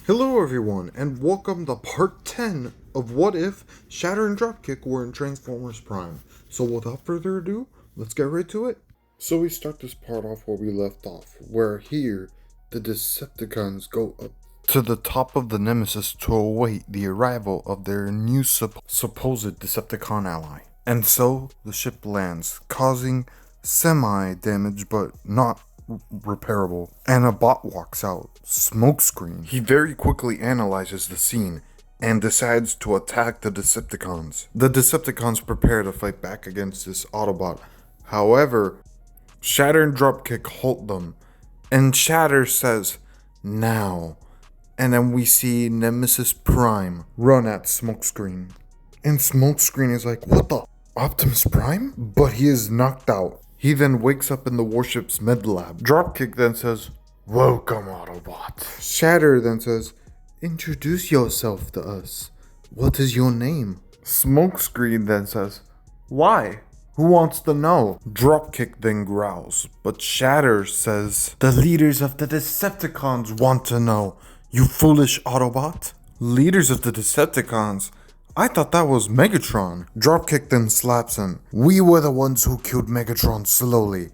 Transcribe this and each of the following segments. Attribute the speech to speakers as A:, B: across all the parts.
A: Hello everyone, and welcome to part 10 of What If Shatter and Dropkick were in Transformers Prime. So without further ado, let's get right to it. So we start this part off where we left off, where here, the Decepticons go up to the top of the Nemesis to await the arrival of their new supposed Decepticon ally. And so, the ship lands, causing semi-damage but not repairable, and a bot walks out, Smokescreen. He very quickly analyzes the scene and decides to attack the Decepticons. The Decepticons prepare to fight back against this Autobot. However, Shatter and Dropkick halt them, and Shatter says, "Now." And then we see Nemesis Prime run at Smokescreen. And Smokescreen is like, "What the? Optimus Prime?" But he is knocked out. He then wakes up in the warship's med lab. Dropkick then says, "Welcome, Autobot." Shatter then says, "Introduce yourself to us. What is your name?" Smokescreen then says, "Why? Who wants to know?" Dropkick then growls, but Shatter says, "The leaders of the Decepticons want to know, you foolish Autobot." Leaders of the Decepticons? I thought that was Megatron. Dropkick then slaps him. "We were the ones who killed Megatron slowly,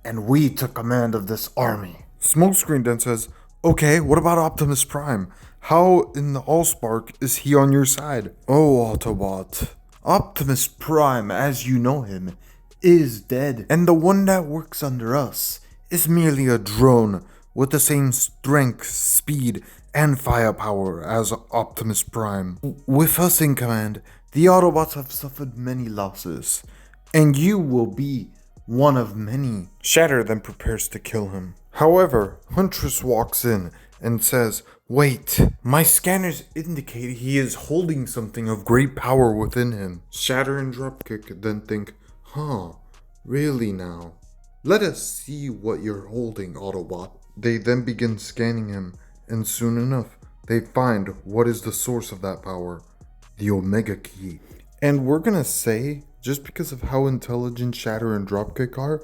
A: and we took command of this army." Smokescreen then says, "Okay, what about Optimus Prime? How in the Allspark is he on your side?" "Oh, Autobot, Optimus Prime, as you know him, is dead, and the one that works under us is merely a drone with the same strength, speed, and firepower as Optimus Prime. With us in command, the Autobots have suffered many losses, and you will be one of many." Shatter then prepares to kill him. However, Huntress walks in and says, "Wait, my scanners indicate he is holding something of great power within him." Shatter and Dropkick then think, really now? Let us see what you're holding, Autobot." They then begin scanning him, and soon enough, they find what is the source of that power, the Omega Key. And we're gonna say, just because of how intelligent Shatter and Dropkick are,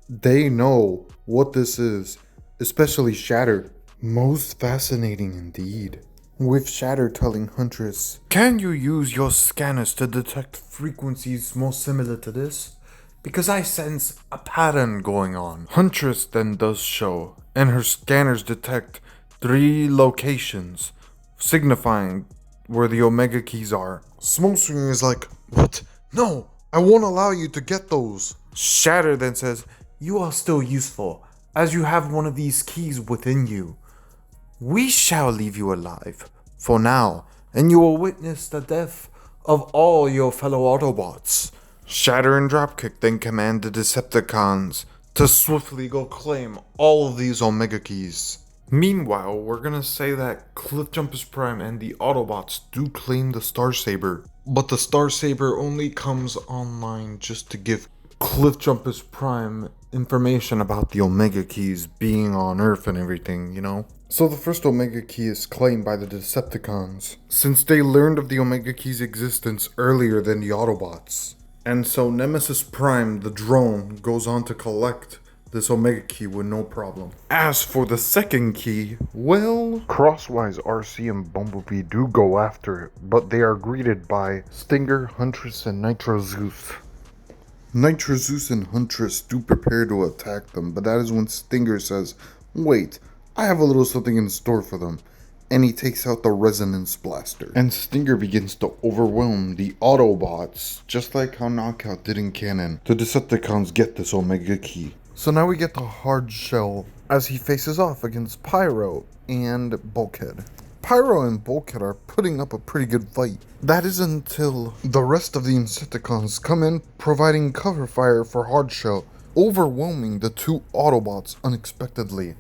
A: they know what this is, especially Shatter. Most fascinating indeed. With Shatter telling Huntress, "Can you use your scanners to detect frequencies more similar to this? Because I sense a pattern going on." Huntress then does show, and her scanners detect 3 locations, signifying where the Omega Keys are. Smokescreen is like, "What? No, I won't allow you to get those." Shatter then says, "You are still useful, as you have one of these keys within you. We shall leave you alive, for now, and you will witness the death of all your fellow Autobots." Shatter and Dropkick then command the Decepticons to swiftly go claim all of these Omega Keys. Meanwhile, we're gonna say that Cliffjumpers Prime and the Autobots do claim the Starsaber, but the Starsaber only comes online just to give Cliffjumpers Prime information about the Omega Keys being on Earth and everything, you know? So the first Omega Key is claimed by the Decepticons, since they learned of the Omega Key's existence earlier than the Autobots. And so Nemesis Prime, the drone, goes on to collect this Omega Key with no problem. As for the second key, well, Crosswise, RC, and Bumblebee do go after it, but they are greeted by Stinger, Huntress, and Nitro Zeus. Nitro Zeus and Huntress do prepare to attack them, but that is when Stinger says, "Wait, I have a little something in store for them." And he takes out the Resonance Blaster. And Stinger begins to overwhelm the Autobots, just like how Knockout did in canon. The Decepticons get this Omega Key. So now we get the Hard Shell as he faces off against Pyro and Bulkhead. Pyro and Bulkhead are putting up a pretty good fight. That is until the rest of the Insecticons come in, providing cover fire for Hard Shell, overwhelming the 2 Autobots unexpectedly,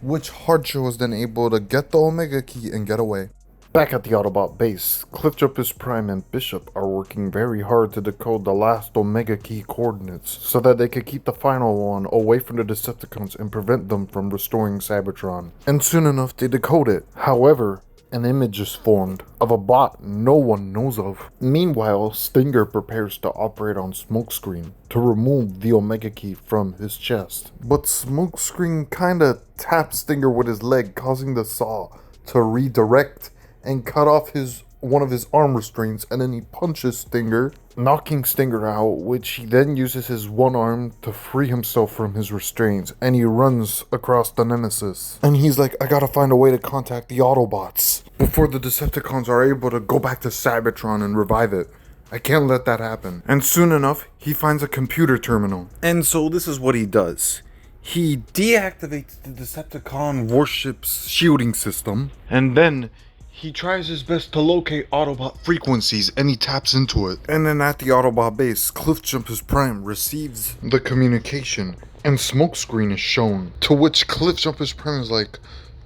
A: which Hard Shell is then able to get the Omega Key and get away. Back at the Autobot base, Cliffjumpers Prime and Bishop are working very hard to decode the last Omega Key coordinates so that they can keep the final one away from the Decepticons and prevent them from restoring Cybertron. And soon enough they decode it. However, an image is formed of a bot no one knows of. Meanwhile, Stinger prepares to operate on Smokescreen to remove the Omega Key from his chest. But Smokescreen kinda taps Stinger with his leg, causing the saw to redirect and cut off one of his arm restraints, and then he punches Stinger, knocking Stinger out, which he then uses his one arm to free himself from his restraints, and he runs across the Nemesis. And he's like, I gotta find a way to contact the Autobots before the Decepticons are able to go back to Cybertron and revive it. I can't let that happen. And soon enough, he finds a computer terminal. And so this is what he does. He deactivates the Decepticon warship's shielding system, and then he tries his best to locate Autobot frequencies, and he taps into it. And then at the Autobot base, Cliffjumpers Prime receives the communication, and Smokescreen is shown. To which Cliffjumpers Prime is like,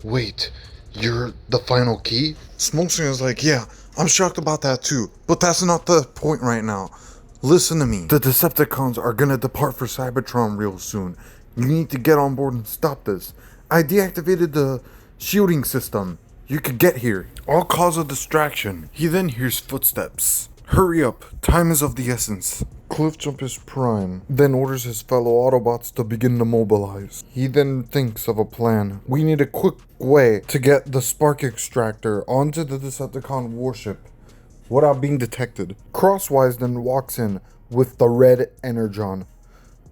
A: wait, you're the final key? Smokescreen is like, yeah, I'm shocked about that too, but that's not the point right now. Listen to me. The Decepticons are gonna depart for Cybertron real soon. You need to get on board and stop this. I deactivated the shielding system. You could get here. I'll cause a distraction. He then hears footsteps. Hurry up. Time is of the essence. Cliffjumpers Prime then orders his fellow Autobots to begin to mobilize. He then thinks of a plan. We need a quick way to get the spark extractor onto the Decepticon warship without being detected. Crosswise then walks in with the red energon.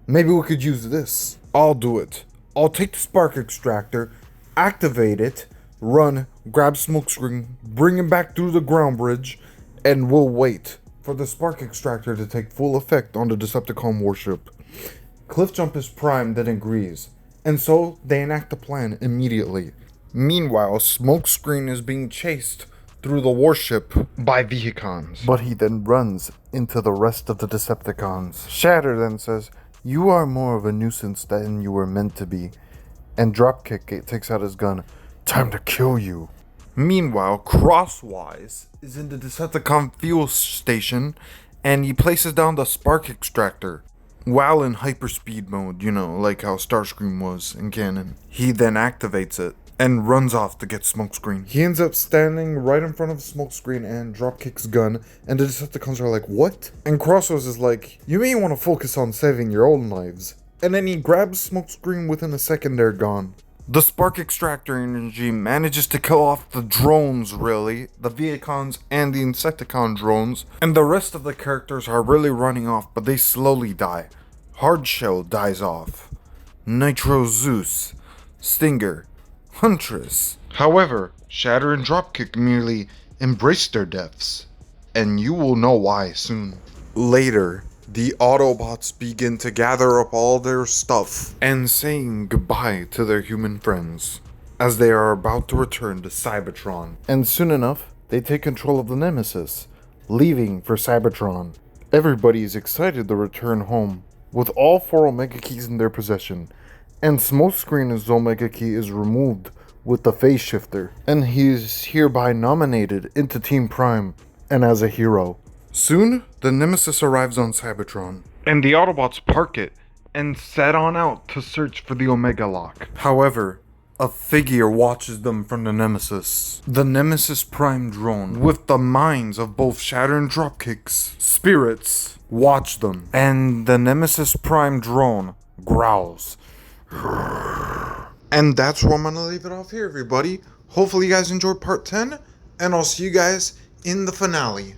A: Maybe we could use this. I'll do it. I'll take the spark extractor, activate it, run, grab Smokescreen, bring him back through the ground bridge, and we'll wait for the spark extractor to take full effect on the Decepticon warship. Cliffjumpers Prime then agrees, and so they enact the plan immediately. Meanwhile, Smokescreen is being chased through the warship by Vehicons, but he then runs into the rest of the Decepticons. Shatter then says, "You are more of a nuisance than you were meant to be," and Dropkick takes out his gun. "Time to kill you." Meanwhile, Crosswise is in the Decepticon fuel station, and he places down the spark extractor while in hyperspeed mode, like how Starscream was in canon. He then activates it and runs off to get Smokescreen. He ends up standing right in front of Smokescreen and Dropkick's gun, and the Decepticons are like, what? And Crosswise is like, you may want to focus on saving your own lives. And then he grabs Smokescreen. Within a second, they're gone. The spark extractor energy manages to kill off the drones, really, the Vehicons and the Insecticon drones, and the rest of the characters are really running off, but they slowly die. Hardshell dies off. Nitro Zeus, Stinger, Huntress. However, Shatter and Dropkick merely embrace their deaths, and you will know why soon. Later, the Autobots begin to gather up all their stuff and saying goodbye to their human friends as they are about to return to Cybertron. And soon enough, they take control of the Nemesis, leaving for Cybertron. Everybody is excited to return home with all 4 Omega Keys in their possession, and Smokescreen's Omega Key is removed with the Phase Shifter, and he is hereby nominated into Team Prime and as a hero. Soon, the Nemesis arrives on Cybertron, and the Autobots park it and set on out to search for the Omega Lock. However, a figure watches them from the Nemesis. The Nemesis Prime drone, with the minds of both Shatter and Dropkick's spirits, watch them, and the Nemesis Prime drone growls. And that's where I'm gonna leave it off here, everybody. Hopefully you guys enjoyed part 10, and I'll see you guys in the finale.